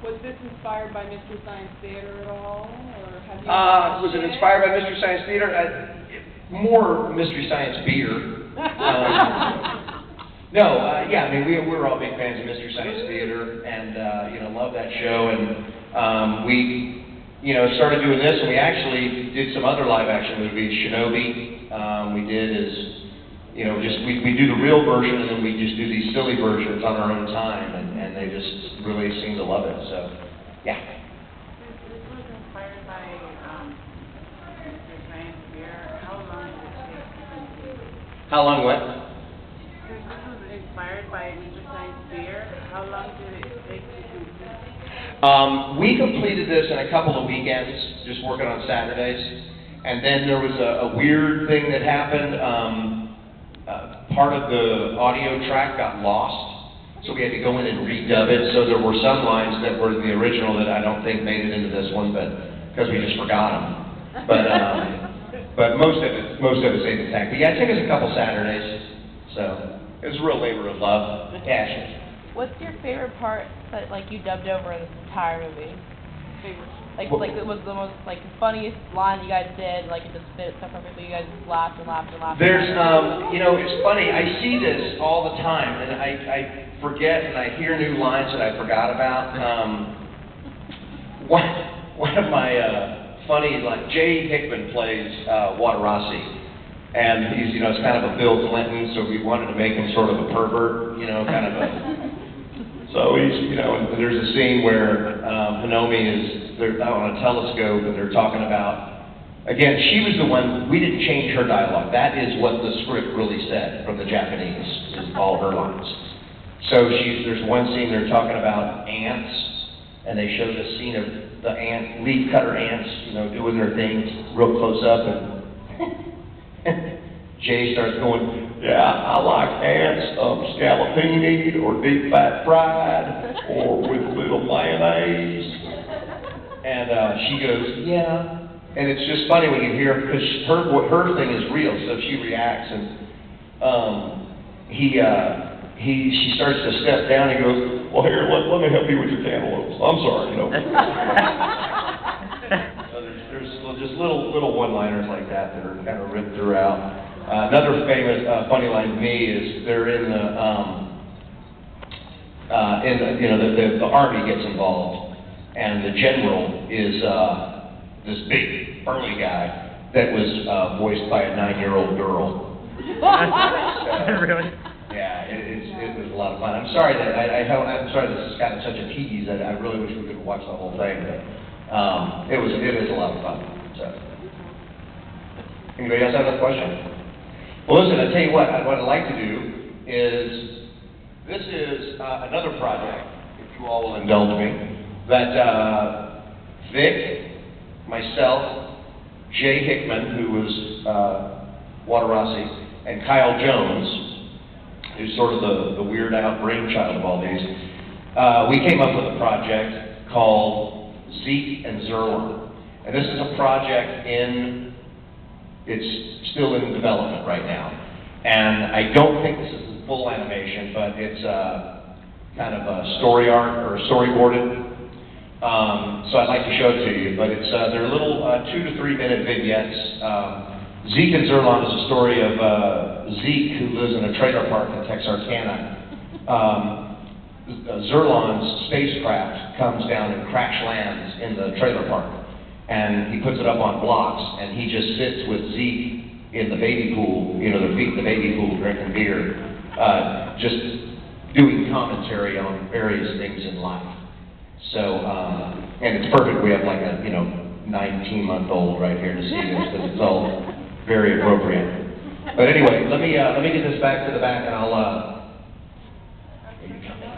Was this inspired by Mystery Science Theater at all, or have you was it inspired by Mystery Science Theater? More Mystery Science beer. Yeah, I mean, we're all big fans of Mystery Science Theater, and, you know, love that show, and we, you know, started doing this, and we actually did some other live-action movies. Shinobi, we did is, you know, just, we do the real version, and then we just do these silly versions on our own time, and they just really seem to love it, so, yeah. This was inspired by Mystery Science Theater. How long did it take to complete? How long what? This was inspired by Mystery Science Theater. How long did it take to complete? We completed this in a couple of weekends, just working on Saturdays, and then there was a weird thing that happened. Part of the audio track got lost, so we had to go in and redub it. So there were some lines that were the original that I don't think made it into this one, but because we just forgot them. But most of it stayed intact. But yeah, it took us a couple Saturdays, so it was a real labor of love. Yeah. What's your favorite part that like you dubbed over in this entire movie? Like it was the most like funniest line you guys did, like it just fit so perfectly. You guys just laughed and laughed and laughed. There's you know, it's funny. I see this all the time, and I forget, and I hear new lines that I forgot about. One of my funny, like Jay Hickman plays Wadarasi, and he's, you know, it's kind of a Bill Clinton, so we wanted to make him sort of a pervert, you know, kind of a. So he's, you know, and there's a scene where Hinomi they're on a telescope, and they're talking about, again, she was the one, we didn't change her dialogue. That is what the script really said from the Japanese, is all her lines. So there's one scene they're talking about ants, and they show the scene of the leaf cutter ants, you know, doing their things real close up, and Jay starts going, yeah, I like ants, scallopini, or deep fat fried, or with a little mayonnaise. And she goes, yeah. And it's just funny when you hear, because her thing is real, so she reacts, and she starts to step down and goes, well, here, let me help you with your cantaloupes. I'm sorry, you know. So there's just little one-liners like that are kind of ripped throughout. Another famous funny line to me is they're in you know, the army gets involved, and the general is this big burly guy that was voiced by a 9-year-old girl. Really? Yeah, it was a lot of fun. I'm sorry that I'm sorry this has gotten such a tease that I really wish we could watch the whole thing, but it is a lot of fun. So, anybody else have a question? Well, listen, I tell you what I'd like to do is, this is another project, if you all will indulge me, that Vic, myself, Jay Hickman, who was Wadarasi, and Kyle Jones, who's sort of the weird out brainchild of all these, we came up with a project called Zeke and Zerlon. And this is a project it's still in development right now. And I don't think this is full animation, but it's kind of a story art or storyboarded. So I'd like to show it to you, but they're little 2 to 3 minute vignettes. Zeke and Zerlon is a story of Zeke, who lives in a trailer park in Texarkana. Zerlon's spacecraft comes down and crash lands in the trailer park, and he puts it up on blocks, and he just sits with Zeke in the baby pool, you know, their feet in the baby pool, drinking beer, just doing commentary on various things in life. So, and it's perfect. We have like a, you know, 19-month-old right here to see this, because it's all very appropriate. But anyway, let me get this back to the back, and I'll. Are you coming?